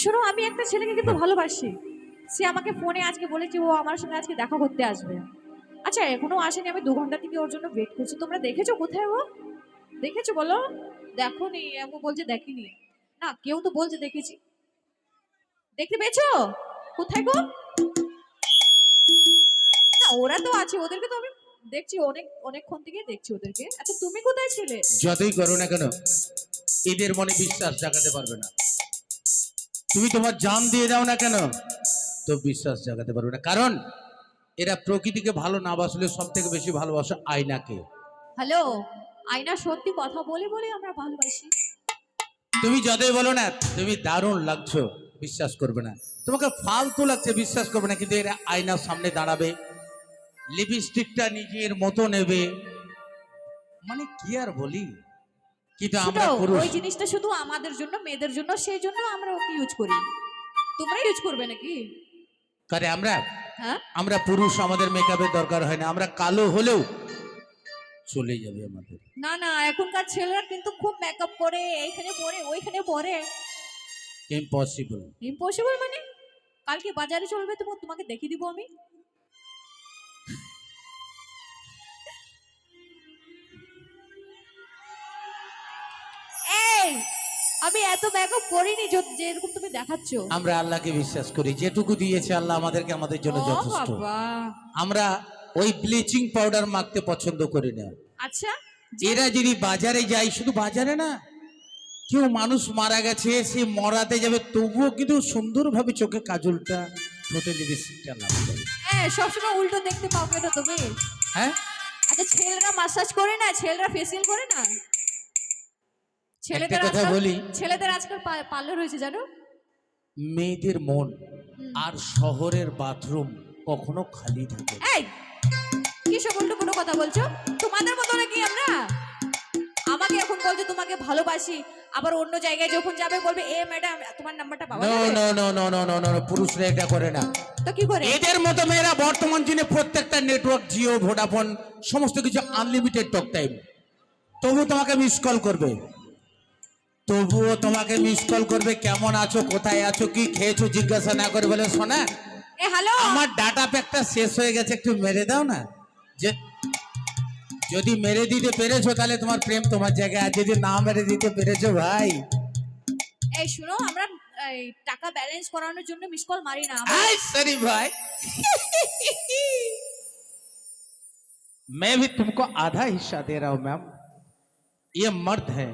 শোনো, আমি একটা ছেলেকে কিন্তু ভালোবাসি। সে আমাকে ফোনে আজকে বলেছে ও আমার সঙ্গে আজকে দেখা করতে আসবে। আচ্ছা, এখনো আসেনি, আমি 2 ঘন্টা থেকে ওর জন্য ওয়েট করছি। তোমরা দেখেছো কোথায় ও? দেখেছো বলো? দেখোনি? ও বলছে দেখিনি। না, কেউ তো বলছে দেখেছি। দেখতে পেয়েছো? কোথায় গো? না, ওরা তো আছে, ওদেরকে তো আমি দেখছি অনেকক্ষণ থেকে দেখছি ওদেরকে। আচ্ছা, তুমি কোথায় ছিলে? যতই করো না কেন এদের মনে বিশ্বাস জাগাতে পারবে না। তুমি তোমার জান দিয়ে দাও না কেন, তো বিশ্বাস জাগাতে পারবে না। কারণ এরা প্রকৃতিকে ভালো না বাসলে সব থেকে বেশি ভালোবাসে আয়নাকে। হ্যালো, আয়না সত্যি কথা বলে বলে আমরা ভালোবাসি। তুমি যতই বলো না তুমি দারুণ লাগছো, বিশ্বাস করবে না। তোমাকে ফালতু লাগছে, বিশ্বাস করবে না। কিন্তু এরা আয়নার সামনে দাঁড়াবে, লিপস্টিকটা নিজের মতো নেবে, মানে কি আর বলি। কিন্তু আমরা ছোট, পুরুষ ওই জিনিসটা শুধু আমাদের জন্য, মেয়েদের জন্য, সেই জন্য আমরা ওকে ইউজ করি। তোমরা ইউজ করবে নাকি? করে আমরা হ্যাঁ, আমরা পুরুষ, আমাদের মেকআপের দরকার হয় না। আমরা কালো হলেও চলে যাবে আমাদের। না না, এখনকার ছেলেরা কিন্তু খুব মেকআপ করে, এইখানে পরে ওইখানে পরে। ইম্পসিবল। ইম্পসিবল মানে? কালকে বাজারে চলবে, তোমাকে দেখিয়ে দিব আমি। এই, আমি এত মেকআপ করিনি যেরকম তুমি দেখাচ্ছ। আমরা আল্লাহকে বিশ্বাস করি, যেটুকু দিয়েছে আল্লাহ আমাদেরকে আমাদের জন্য ও যথেষ্ট। বাবা। আমরা ওই ব্লিচিং পাউডার মাখতে পছন্দ করি না। আচ্ছা, এরা যদি বাজারে যায়, শুধু বাজারে না, কেউ মানুষ মারা গেছে সে মরাতে যাবে তবুও কিন্তু সুন্দরভাবে চোখে কাজলটা, ঠোঁটে লিপস্টিকটা লাগাবে। হ্যাঁ, সবসময় উল্টো দেখতে পাও কেন তুমি? হ্যাঁ, আচ্ছা, ছেলেরা মাসাজ করে না, ছেলেরা ফেসিয়াল করে না? একটা কথা বলি, ছেলেদের আজকাল পার্লার হয়েছে জানো? মেয়েদের মন আর শহরের বাথরুম কখনো খালি থাকে না। এই, কি সব উল্টো পুল্টো কথা বলছো? তোমাদের মতো নাকি আমরা? আমাকে এখন বলছো তোমাকে ভালোবাসি, আবার অন্য জায়গায় যখন যাবে বলবে এ ম্যাডাম তোমার নাম্বারটা পাওয়া নো যাবে? No no no no no no, পুরুষরা এটা করে না। তো কি করে? এদের মতো মেয়েরা বর্তমান দিনে প্রত্যেকটা নেটওয়ার্ক, জিও, ভোডাফোন, সমস্ত কিছু আনলিমিটেড টক টাইম। তবু তোমাকে মিস কল করবে, তবুও তোমাকে মিস কল করবে, কেমন আছো, কোথায় আছো, কি খেয়েছো জিজ্ঞাসা না করে বলে শোনা এ হ্যালো, আমার ডাটা প্যাকটা শেষ হয়ে গেছে, একটু মেরে দাও না। যে যদি মেরে দিতে পেরেছো তাহলে তোমার প্রেম তোমার জায়গায়, আর যদি না মেরে দিতে পেরেছো ভাই, এই শুনো, আমরা এই টাকা ব্যালেন্স করানোর জন্য মিস কল মারি না। आई सॉरी भाई मैं भी तुमको आधा हिस्सा दे रहा हूं मैम। ये मर्द है,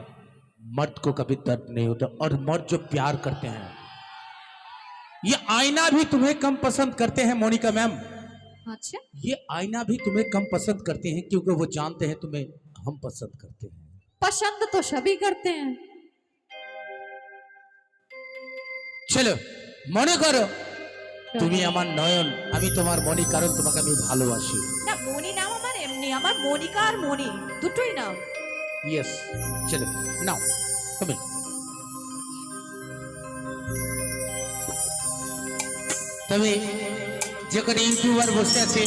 मर्द को कभी दर्द नहीं होता, और मर्द जो प्यार करते हैं, ये आईना भी तुम्हें कम पसंद करते हैं मोनिका मैम। अच्छा, ये आईना भी तुम्हें कम पसंद करते हैं क्योंकि वो जानते हैं तुम्हें हम पसंद करते हैं। पसंद तो सभी करते हैं। চলো, মনে করো তুমি আমার নয়ন, আমি তোমার মনি, কারণ তোমাকে আমি ভালোবাসি। না, মনি নাম আমার এমনি, আমার মনিকা আর মনি দুটোই নাম। ইয়েস, চলো নাও তুমি। তবে যে কোনো ইউটিউবার বসে আছে,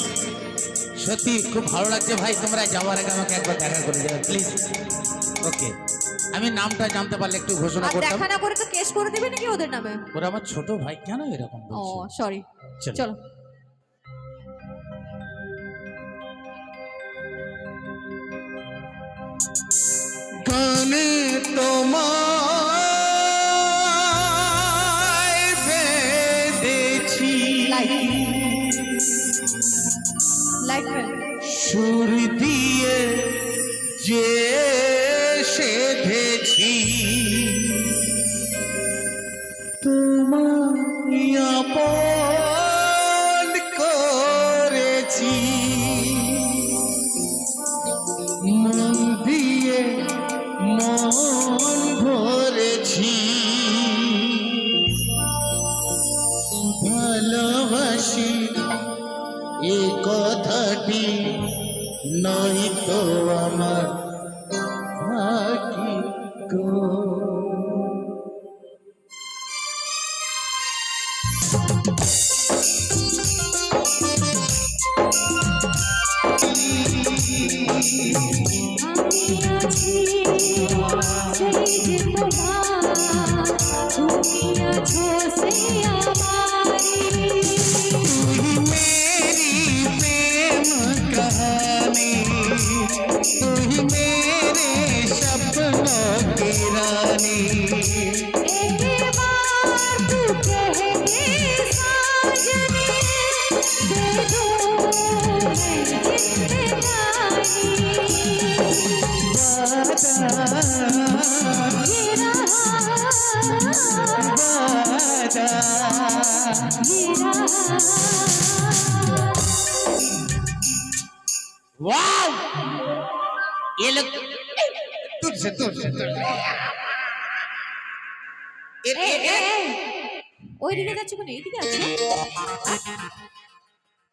সত্যি খুব ভালো লাগছে ভাই, তোমরা যাওয়ার আগে আমাকে একবার দেখা করে যাবে প্লিজ। ওকে, আমি নামটা জানতে পারলে একটু ঘোষণা আর করতাম। দেখা না করে তো কেস করে দেবে নাকি ওদের নামে? ওরা আমার ছোট ভাই, কেন এরকম ও বলছে? সরি, চলো। চলো। গানে তোমায় বেঁধেছি, লাইট সুর দিয়ে যে সেধেছি, তোমায় আপন করেছি, মন দিয়ে মন ভরেছি, ভালোবাসি এ কথাটি নয় তো আমার ভাগ্য। আমি আছি সেই যে তোমার दुनिया छो से हमारी तू ही मेरी प्रेम कहानी, तू ही मेरे सपनों की रानी। एक बार तू कह दे साजनी, दे दूं मैं जिंदगानी। ये वाह, ये लोग तुझसे ওইদিকে যাচ্ছ কেন? এইদিকে আছো?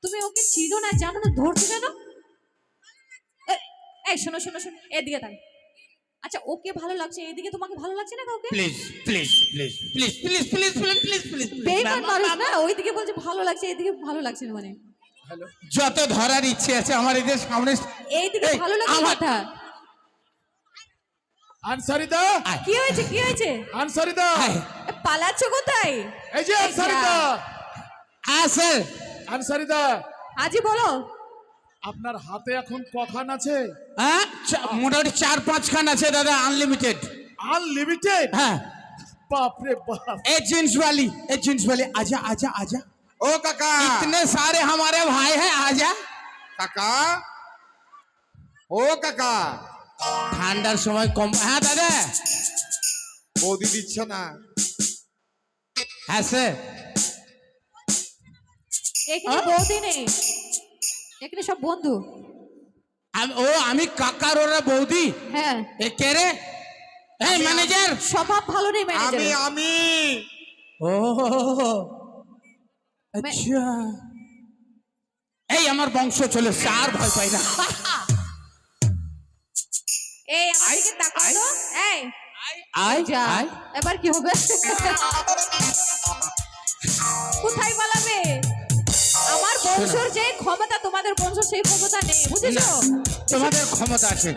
তুমি ওকে চিনো না, জানো না, ধরছো কেন? এই শোনো শোনো শোনো, এদিকে তাই। আচ্ছা ওকে ভালো লাগছে, এদিকে তোমাকে ভালো লাগছে না কাউকে? Please please please please please please please please please বেইমান মানুষ না, ওইদিকে বলছে ভালো লাগছে, এদিকে ভালো লাগছে না মানে। যত ধরার ইচ্ছে আছে আমার এদের সামনে। এইদিকে ভালো লাগছে আমার- কথা। আনসারিদা, আয়, কি হয়েছে কি হয়েছে? আনসারিদা, আয়। পালাচ্ছ কোথায়? এই যে আনসারিদা, হ্যাঁ স্যার। আনসারিদা, আজি বলো। আপনার হাতে এখন কখান আছে? হ্যাঁ, মোটামুটি 4-5 খান আছে দাদা, আনলিমিটেড। আনলিমিটেড? হ্যাঁ, বাপ রে বাপ। ए जींस वाली आजा आजा आजा। ও কাকা, इतने सारे हमारे भाई हैं, आजा। কাকা, ও কাকা, ঠান্ডার সময় কম। হ্যাঁ দাদা। বৌদি দিচ্ছ না? হ্যাঁ স্যার। এখানে বৌদি নেই, এখানে সব বন্ধু। আমি কাকার ওরা বৌদি। হ্যাঁ, এ কে রে? এই ম্যানেজার। স্বভাব ভালো নেই আমি ম্যানেজার। আমি ও আচ্ছা, এই আমার বংশ চলে, আর ভয় পাই না। এই আমার দিকে তাকাও তো। এই আয় যা, আয়। এবার কি হবে? কোথায় পালাবে? আমার বংশর যে ক্ষমতা তোমাদের বংশ সেই ক্ষমতা নেই, বুঝেছো? তোমাদের ক্ষমতা আছে।